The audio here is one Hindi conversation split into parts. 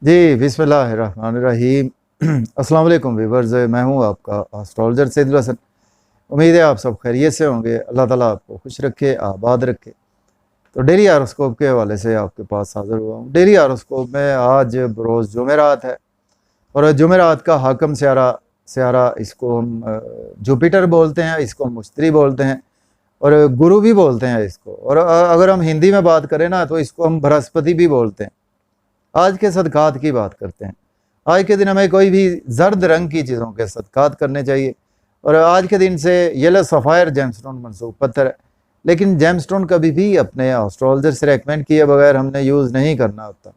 जी, बिस्मिल्लाहिर्रहमानिर्रहीम। अस्सलाम वालेकुम व्यूअर्स, मैं हूँ आपका एस्ट्रोलॉजर सैदुल हसन। उम्मीद है आप सब खैरियत से होंगे। अल्लाह ताला आपको खुश रखे, आबाद रखे। तो डेली हॉरोस्कोप के हवाले से आपके पास हाज़िर हुआ हूँ। डेली हॉरोस्कोप में आज बरोज़ जुमेरात है और जुमेरात का हाकम स्यारा स्यारा इसको हम जुपिटर बोलते हैं, इसको हम मुश्तरी बोलते हैं और गुरु भी बोलते हैं इसको। और अगर हम हिंदी में बात करें ना तो इसको हम बृहस्पति भी बोलते हैं। आज के सदक़ात की बात करते हैं। आज के दिन हमें कोई भी जर्द रंग की चीज़ों के सदक़ात करने चाहिए और आज के दिन से येलो सफ़ायर जेमस्टोन मनसूब पत्थर है, लेकिन जेमस्टोन कभी भी अपने एस्ट्रोलॉजर से रेकमेंड किए बगैर हमने यूज़ नहीं करना होता।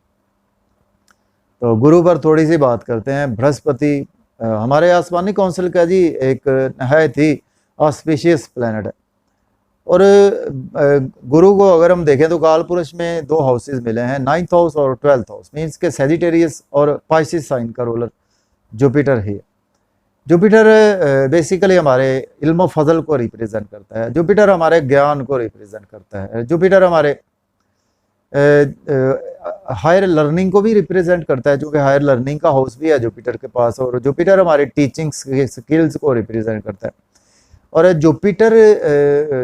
तो गुरु पर थोड़ी सी बात करते हैं। बृहस्पति हमारे आसमानी काउंसिल का जी एक नहायत ही ऑस्पिशियस प्लैनेट है और गुरु को अगर हम देखें तो काल पुरुष में दो हाउसेस मिले हैं, 9th हाउस और 12th हाउस, मीन्स के सेजिटेरियस और पाइसिस साइन का रूलर जुपिटर ही है। जुपिटर बेसिकली हमारे इल्म फजल को रिप्रेजेंट करता है। जुपिटर हमारे ज्ञान को रिप्रेजेंट करता है। जुपिटर हमारे हायर लर्निंग को भी रिप्रेजेंट करता है, क्योंकि हायर लर्निंग का हाउस भी है जुपिटर के पास। और जुपिटर हमारे टीचिंग स्किल्स को रिप्रेजेंट करता है। और जुपिटर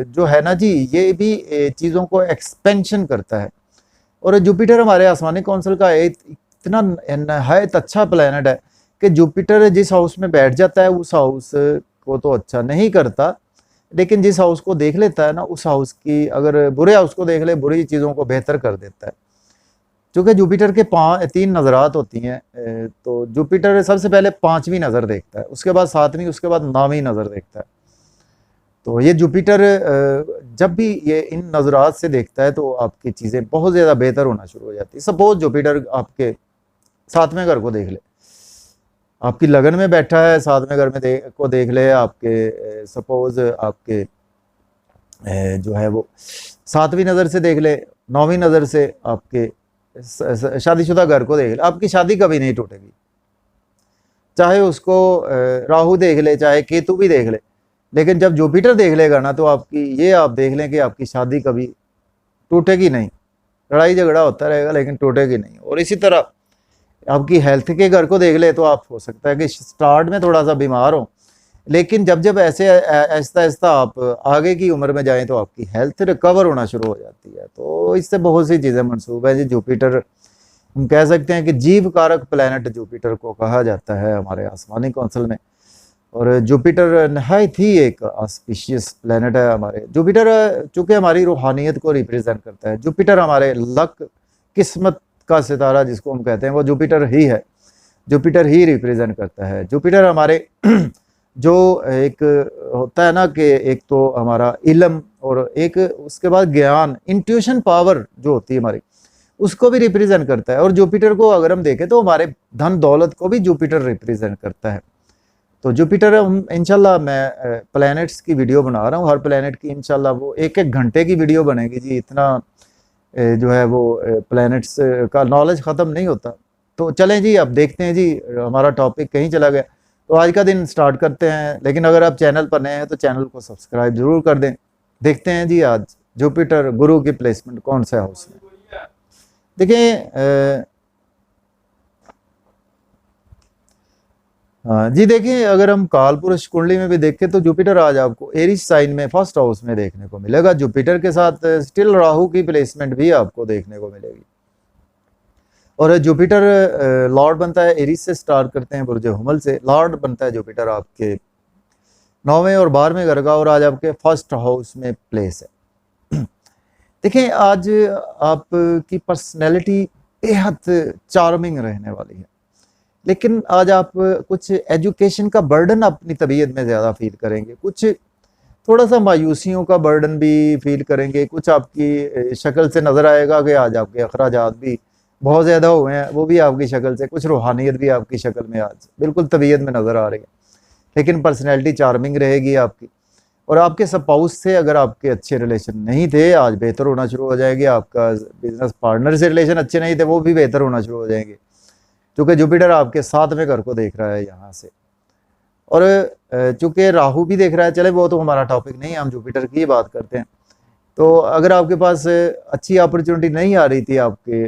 जो है ना जी, ये भी चीज़ों को एक्सपेंशन करता है। और जुपिटर हमारे आसमानी काउंसिल का एक इतना नहायत अच्छा प्लैनेट है कि जुपिटर जिस हाउस में बैठ जाता है उस हाउस को तो अच्छा नहीं करता, लेकिन जिस हाउस को देख लेता है ना, उस हाउस की अगर बुरे हाउस को देख ले, बुरी चीज़ों को बेहतर कर देता है। क्योंकि जुपिटर के 3 नज़रात होती हैं, तो जुपिटर सबसे पहले 5वीं नज़र देखता है, उसके बाद 7वीं, उसके बाद 9वीं नज़र देखता है। तो ये जुपिटर जब भी ये इन नज़रात से देखता है तो आपकी चीज़ें बहुत ज़्यादा बेहतर होना शुरू हो जाती है। सपोज जुपिटर आपके 7वें घर को देख ले, आपकी लगन में बैठा है, 7वें घर में देख ले, आपके सपोज आपके जो है वो 7वीं नज़र से देख ले, 9वीं नज़र से आपके शादीशुदा घर को देख ले, आपकी शादी कभी नहीं टूटेगी। चाहे उसको राहु देख ले, चाहे केतु भी देख ले, लेकिन जब जुपिटर देख लेगा ना तो आपकी ये आप देख लें कि आपकी शादी कभी टूटेगी नहीं। लड़ाई झगड़ा होता रहेगा लेकिन टूटेगी नहीं। और इसी तरह आपकी हेल्थ के घर को देख ले तो आप हो सकता है कि स्टार्ट में थोड़ा सा बीमार हो, लेकिन जब जब ऐसे आहिस्ता आहिस्ता आप आगे की उम्र में जाएं तो आपकी हेल्थ रिकवर होना शुरू हो जाती है। तो इससे बहुत सी चीज़ें मनसूब है जी। जुपिटर हम कह सकते हैं कि जीव कारक प्लैनेट जुपिटर को कहा जाता है हमारे आसमानी काउंसिल में। और जुपिटर नहायत ही एक ऑस्पिशियस प्लैनेट है हमारे। जुपिटर चूँकि हमारी रूहानियत को रिप्रेजेंट करता है। जुपिटर हमारे लक, किस्मत का सितारा जिसको हम कहते हैं, वो जुपिटर ही है। जुपिटर ही रिप्रेजेंट करता है। जुपिटर हमारे जो एक होता है ना कि एक तो हमारा इल्म और एक उसके बाद ज्ञान, इंट्यूशन पावर जो होती है हमारी, उसको भी रिप्रेजेंट करता है। और जुपिटर को अगर हम देखें तो हमारे धन दौलत को भी जुपिटर रिप्रेजेंट करता है। तो जुपिटर हम इंशाल्लाह मैं प्लैनेट्स की वीडियो बना रहा हूँ, हर प्लैनेट की इंशाल्लाह वो 1-1 घंटे की वीडियो बनेगी जी। इतना जो है वो प्लैनेट्स का नॉलेज ख़त्म नहीं होता। तो चलें जी, अब देखते हैं जी हमारा टॉपिक कहीं चला गया। तो आज का दिन स्टार्ट करते हैं, लेकिन अगर आप चैनल पर नए हैं तो चैनल को सब्सक्राइब ज़रूर कर दें। देखते हैं जी आज जुपिटर गुरु की प्लेसमेंट कौन सा हाउस में। देखिए हाँ जी, देखिए अगर हम काल पुरुष कुंडली में भी देखें तो जुपिटर आज आपको एरीज साइन में फर्स्ट हाउस में देखने को मिलेगा। जुपिटर के साथ स्टिल राहु की प्लेसमेंट भी आपको देखने को मिलेगी। और जुपिटर लॉर्ड बनता है एरीज से, स्टार्ट करते हैं बुर्ज हुमल से। लॉर्ड बनता है जुपिटर आपके 9वें और 12वें घर का, और आज आपके फर्स्ट हाउस में प्लेस है। देखिए आज आपकी पर्सनैलिटी बेहद चार्मिंग रहने वाली है, लेकिन आज आप कुछ एजुकेशन का बर्डन अपनी तबीयत में ज़्यादा फील करेंगे, कुछ थोड़ा सा मायूसियों का बर्डन भी फील करेंगे। कुछ आपकी शक्ल से नज़र आएगा कि आज आपके अखराजात भी बहुत ज़्यादा हुए हैं, वो भी आपकी शक्ल से, कुछ रूहानियत भी आपकी शक्ल में आज बिल्कुल तबीयत में नज़र आ रही है। लेकिन पर्सनैलिटी चार्मिंग रहेगी आपकी। और आपके स्पाउस से अगर आपके अच्छे रिलेशन नहीं थे, आज बेहतर होना शुरू हो जाएंगे। आपका बिजनेस पार्टनर से रिलेशन अच्छे नहीं थे, वो भी बेहतर होना शुरू हो जाएंगे, क्योंकि जुपिटर आपके 7वें घर को देख रहा है यहाँ से। और चूँकि राहु भी देख रहा है, चले वो तो हमारा टॉपिक नहीं है, हम जुपिटर की बात करते हैं। तो अगर आपके पास अच्छी अपॉर्चुनिटी नहीं आ रही थी आपके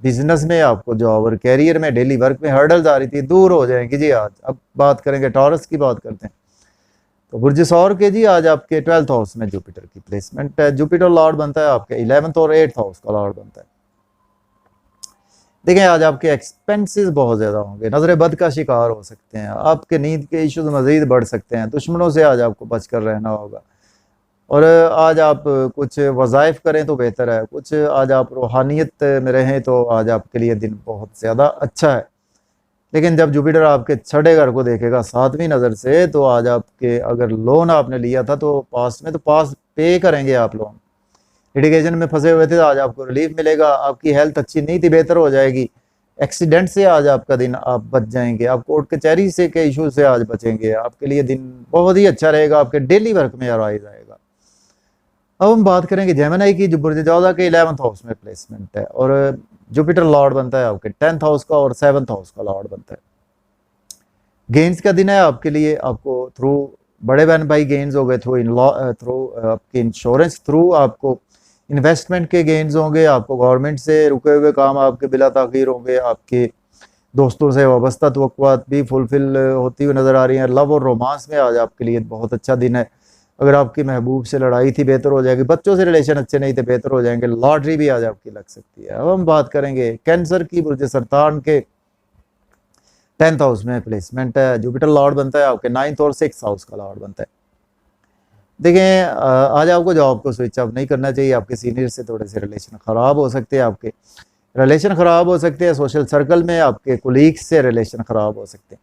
बिजनेस में आपको जॉब और कैरियर में डेली वर्क में हर्डल्स आ रही थी, दूर हो जाएंगी जी आज। अब बात करेंगे टॉरस की, बात करते हैं। तो बुर्ज सौर के जी आज आपके 12th हाउस में जुपिटर की प्लेसमेंट है। जुपिटर लॉर्ड बनता है आपके 11th और 8th हाउस का लॉर्ड बनता है। देखें आज आपके एक्सपेंसेस बहुत ज़्यादा होंगे, नजर बद का शिकार हो सकते हैं, आपके नींद के इश्यूज मजीद बढ़ सकते हैं, दुश्मनों से आज आपको बचकर रहना होगा। और आज आप कुछ वज़ाइफ करें तो बेहतर है, कुछ आज आप रूहानियत में रहें तो आज आपके लिए दिन बहुत ज़्यादा अच्छा है। लेकिन जब जुपिटर आपके छठे घर को देखेगा 7वीं नज़र से, तो आज आपके अगर लोन आपने लिया था तो पास में, तो पास पे करेंगे आप लोन। लिटिगेशन में फंसे हुए थे तो आज आपको रिलीफ मिलेगा। आपकी हेल्थ अच्छी नहीं थी, बेहतर हो जाएगी। एक्सीडेंट से आज आपका दिन आप बच जाएंगे। आप कोर्ट कचहरी से के इशू से आज बचेंगे। आपके लिए दिन बहुत ही अच्छा रहेगा, आपके डेली वर्क में राइज आएगा। अब हम बात करेंगे जेमिनी की, जो बुर्ज जोधा के 11th हाउस में प्लेसमेंट है और जुपिटर लॉर्ड बनता है आपके 10th हाउस का और 7th हाउस का लॉर्ड बनता है। गेन्स का दिन है आपके लिए। आपको थ्रू बड़े बहन भाई गेन्स हो गए, थ्रू इन लॉ, थ्रू आपके इंश्योरेंस, थ्रू आपको इन्वेस्टमेंट के गेन्स होंगे, आपको गवर्नमेंट से रुके हुए काम आपके बिला ताखीर होंगे, आपके दोस्तों से वाबस्ता तवक्कुआत भी फुलफिल होती हुई नज़र आ रही हैं। लव और रोमांस में आज आपके लिए बहुत अच्छा दिन है। अगर आपकी महबूब से लड़ाई थी, बेहतर हो जाएगी। बच्चों से रिलेशन अच्छे नहीं थे, बेहतर हो जाएंगे। लॉटरी भी आज आपकी लग सकती है। अब हम बात करेंगे कैंसर की, बुर्ज सरतान के 10th हाउस में प्लेसमेंट है। जुपिटर लॉर्ड बनता है आपके 9th और 6th हाउस का लॉर्ड बनता है। देखें आज आपको जॉब को स्विच ऑफ नहीं करना चाहिए। आपके सीनियर से थोड़े से रिलेशन ख़राब हो सकते हैं, आपके रिलेशन ख़राब हो सकते हैं। सोशल सर्कल में आपके कोलीग्स से रिलेशन ख़राब हो सकते हैं।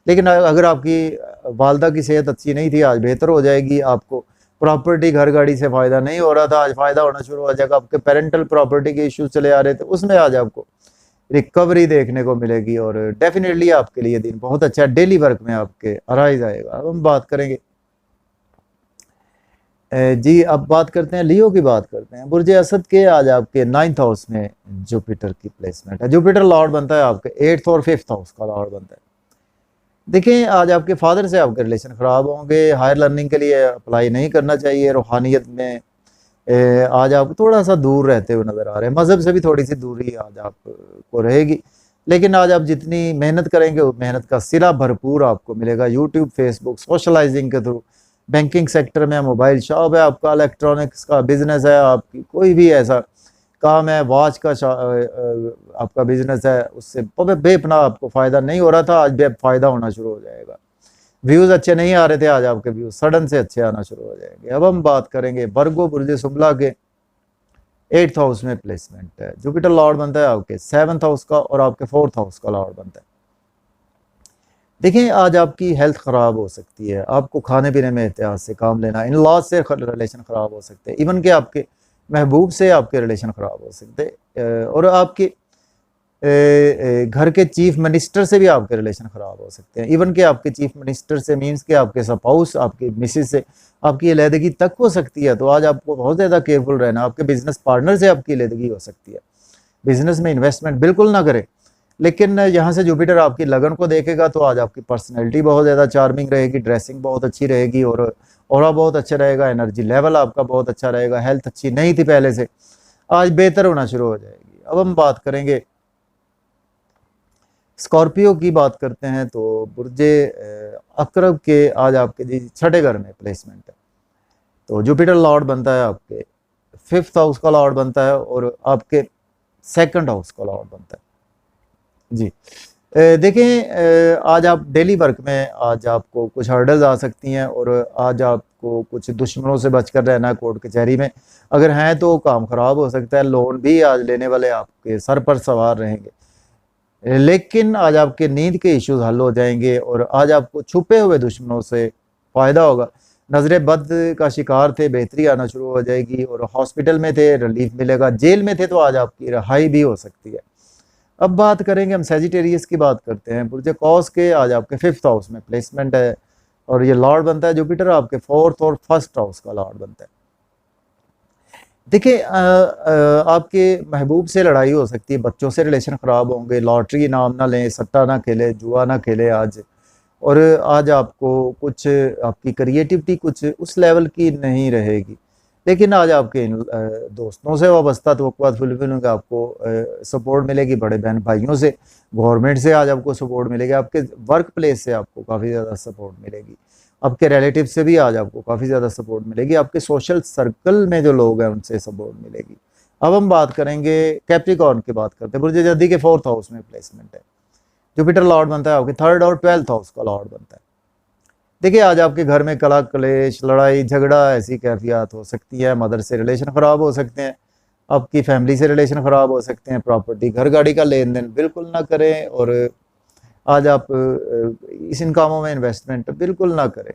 लेकिन अगर आपकी वालदा की सेहत अच्छी नहीं थी, आज बेहतर हो जाएगी। आपको प्रॉपर्टी घर गाड़ी से फ़ायदा नहीं हो रहा था, आज फ़ायदा होना शुरू हो जाएगा। आपके पेरेंटल प्रॉपर्टी के इश्यूज चले आ रहे थे, उसमें आज आपको रिकवरी देखने को मिलेगी और डेफिनेटली आपके लिए दिन बहुत अच्छा है। डेली वर्क में आपके अराइज आएगा। अब हम बात करेंगे जी, अब बात करते हैं लियो की, बात करते हैं। बुर्ज असद के आज आपके 9th हाउस में जुपिटर की प्लेसमेंट है। जुपिटर लॉर्ड बनता है आपके 8th और 5th हाउस का लॉर्ड बनता है। देखिए आज आपके फादर से आपके रिलेशन ख़राब होंगे। हायर लर्निंग के लिए अप्लाई नहीं करना चाहिए। रूहानियत में आज आप थोड़ा सा दूर रहते हुए नज़र आ रहे हैं। मज़हब से भी थोड़ी सी दूरी आज आपको रहेगी। लेकिन आज आप जितनी मेहनत करेंगे उस मेहनत का सिला भरपूर आपको मिलेगा। यूट्यूब, फेसबुक, सोशलाइजिंग के थ्रू, बैंकिंग सेक्टर में, मोबाइल शॉप है आपका, इलेक्ट्रॉनिक्स का बिजनेस है, आपकी कोई भी ऐसा काम है, वॉच का आपका बिजनेस है, उससे बेपनाह आपको फ़ायदा नहीं हो रहा था, आज भी फ़ायदा होना शुरू हो जाएगा। व्यूज़ अच्छे नहीं आ रहे थे, आज आपके व्यूज़ सडन से अच्छे आना शुरू हो जाएंगे। अब हम बात करेंगे वर्गो, बुर्ज सुमला के 8th हाउस में प्लेसमेंट है। जुपिटर लॉर्ड बनता है आपके 7th हाउस का और आपके 4th हाउस का लॉर्ड बनता है। देखिए आज आपकी हेल्थ ख़राब हो सकती है। आपको खाने पीने में एहतियात से काम लेना। इन लॉज से रिलेशन ख़राब हो सकते हैं। इवन के आपके महबूब से आपके रिलेशन ख़राब हो सकते हैं और आपके घर के चीफ मिनिस्टर से भी आपके रिलेशन ख़राब हो सकते हैं। इवन के आपके चीफ मिनिस्टर से मीन्स के आपके स्पाउस, आपके मिसेस से आपकी अलहदगी तक हो सकती है। तो आज आपको बहुत ज़्यादा केयरफुल रहना। आपके बिजनेस पार्टनर से आपकी अलहदगी हो सकती है। बिजनेस में इन्वेस्टमेंट बिल्कुल ना करें। लेकिन यहाँ से जुपिटर आपकी लगन को देखेगा तो आज आपकी पर्सनैलिटी बहुत ज़्यादा चार्मिंग रहेगी, ड्रेसिंग बहुत अच्छी रहेगी और ऑरा बहुत अच्छा रहेगा, एनर्जी लेवल आपका बहुत अच्छा रहेगा। हेल्थ अच्छी नहीं थी पहले से, आज बेहतर होना शुरू हो जाएगी। अब हम बात करेंगे स्कॉर्पियो की, बात करते हैं। तो बुर्जे अकरब के आज आपके जी 6ठे घर में प्लेसमेंट है। तो जुपिटर लॉर्ड बनता है आपके 5th हाउस का लॉर्ड बनता है और आपके 2nd हाउस का लॉर्ड बनता है जी। देखें आज आप डेली वर्क में आज आपको कुछ हर्डल्स आ सकती हैं और आज आपको कुछ दुश्मनों से बचकर रहना है। कोर्ट कचहरी में अगर हैं तो काम ख़राब हो सकता है। लोन भी आज लेने वाले आपके सर पर सवार रहेंगे। लेकिन आज आपके नींद के इश्यूज हल हो जाएंगे और आज आपको छुपे हुए दुश्मनों से फ़ायदा होगा। नजर बद का शिकार थे, बेहतरी आना शुरू हो जाएगी और हॉस्पिटल में थे, रिलीफ मिलेगा। जेल में थे तो आज आपकी रिहाई भी हो सकती है। अब बात करेंगे हम सेजिटेरियस की, बात करते हैं। बुर्ज कौस के आज आपके 5th हाउस में प्लेसमेंट है और ये लॉर्ड बनता है जुपिटर आपके 4th और 1st हाउस का लॉर्ड बनता है। देखिए आपके महबूब से लड़ाई हो सकती है, बच्चों से रिलेशन ख़राब होंगे। लॉटरी नाम ना लें, सट्टा ना खेले, जुआ ना खेले आज। और आज आपको कुछ आपकी क्रिएटिविटी कुछ उस लेवल की नहीं रहेगी। लेकिन आज आपके इन दोस्तों से वाबस्ता तवक्कुआत फुलफिल होंगे, आपको सपोर्ट मिलेगी बड़े बहन भाइयों से, गवर्नमेंट से आज आपको सपोर्ट मिलेगी, आपके वर्क प्लेस से आपको काफ़ी ज़्यादा सपोर्ट मिलेगी, आपके रिलेटिव से भी आज आपको काफ़ी ज़्यादा सपोर्ट मिलेगी, आपके सोशल सर्कल में जो लोग हैं उनसे सपोर्ट मिलेगी। अब हम बात करेंगे कैप्रिकॉर्न की, बात करते हैं। बुर्ज जद्दी के 4th हाउस में प्लेसमेंट है, जुपिटर लॉर्ड बनता है आपके 3rd और 12th हाउस का लॉर्ड बनता है। देखिए आज आपके घर में कला कलेश, लड़ाई झगड़ा, ऐसी कैफियत हो सकती है, मदर से रिलेशन ख़राब हो सकते हैं, आपकी फैमिली से रिलेशन ख़राब हो सकते हैं, प्रॉपर्टी घर गाड़ी का लेन देन बिल्कुल ना करें, और आज आप इन कामों में इन्वेस्टमेंट बिल्कुल ना करें।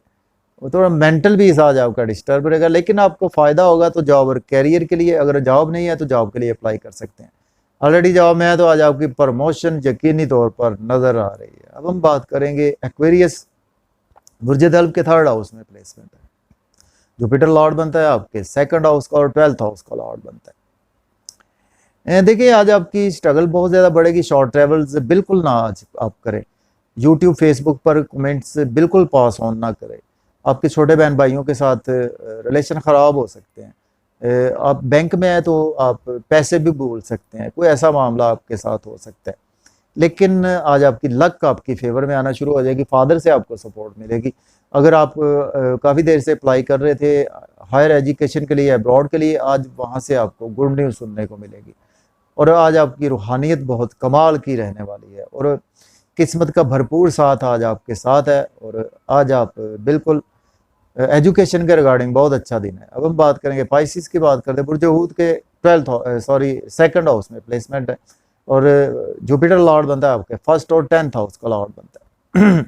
वो थोड़ा मेंटल भी आज आपका डिस्टर्ब रहेगा, लेकिन आपको फ़ायदा होगा तो जॉब और कैरियर के लिए। अगर जॉब नहीं है तो जॉब के लिए अप्लाई कर सकते हैं, ऑलरेडी जॉब में है तो आज आपकी प्रमोशन यकीनी तौर पर नज़र आ रही है। अब हम बात करेंगे एक्वेरियस, बुर्ज दल्ब के 3rd हाउस में प्लेसमेंट है, जुपिटर लॉर्ड बनता है आपके 2nd हाउस का और 12th हाउस का लॉर्ड बनता है। देखिए आज आपकी स्ट्रगल बहुत ज़्यादा बढ़ेगी, शॉर्ट ट्रेवल्स बिल्कुल ना आज आप करें, यूट्यूब फेसबुक पर कमेंट्स बिल्कुल पास ऑन ना करें, आपके छोटे बहन भाइयों के साथ रिलेशन ख़राब हो सकते हैं, आप बैंक में हैं तो आप पैसे भी भूल सकते हैं, कोई ऐसा मामला आपके साथ हो सकता है। लेकिन आज आपकी लक आपकी फेवर में आना शुरू हो जाएगी, फादर से आपको सपोर्ट मिलेगी। अगर आप काफ़ी देर से अप्लाई कर रहे थे हायर एजुकेशन के लिए, अब्रॉड के लिए, आज वहाँ से आपको गुड न्यूज़ सुनने को मिलेगी, और आज आपकी रूहानियत बहुत कमाल की रहने वाली है, और किस्मत का भरपूर साथ आज आपके साथ है, और आज आप बिल्कुल एजुकेशन के रिगार्डिंग बहुत अच्छा दिन है। अब हम बात करेंगे पाइसिस की, बात करते हैं। बुर्ज हूत के 2nd हाउस में प्लेसमेंट है, और जुपिटर लॉर्ड बनता है आपके 1st और 10th हाउस का लॉर्ड बनता है।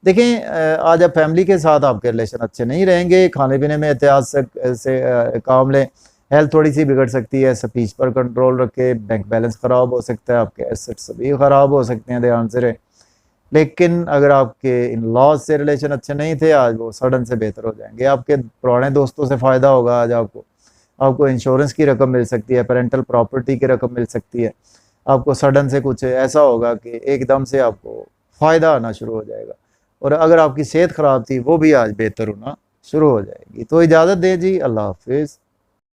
देखें आज आप फैमिली के साथ आपके रिलेशन अच्छे नहीं रहेंगे, खाने पीने में एहतियात से काम लें, हेल्थ थोड़ी सी बिगड़ सकती है, स्पीच पर कंट्रोल रखें, बैंक बैलेंस ख़राब हो सकता है, आपके एसेट्स भी ख़राब हो सकते हैं, ध्यान से रहें। लेकिन अगर आपके इन लॉज से रिलेशन अच्छे नहीं थे, आज वो सडन से बेहतर हो जाएंगे, आपके पुराने दोस्तों से फ़ायदा होगा, आज आपको इंश्योरेंस की रकम मिल सकती है, पेरेंटल प्रॉपर्टी की रकम मिल सकती है, आपको सडन से कुछ ऐसा होगा कि एकदम से आपको फ़ायदा आना शुरू हो जाएगा, और अगर आपकी सेहत ख़राब थी वो भी आज बेहतर होना शुरू हो जाएगी। तो इजाज़त दें जी, अल्लाह हाफिज़।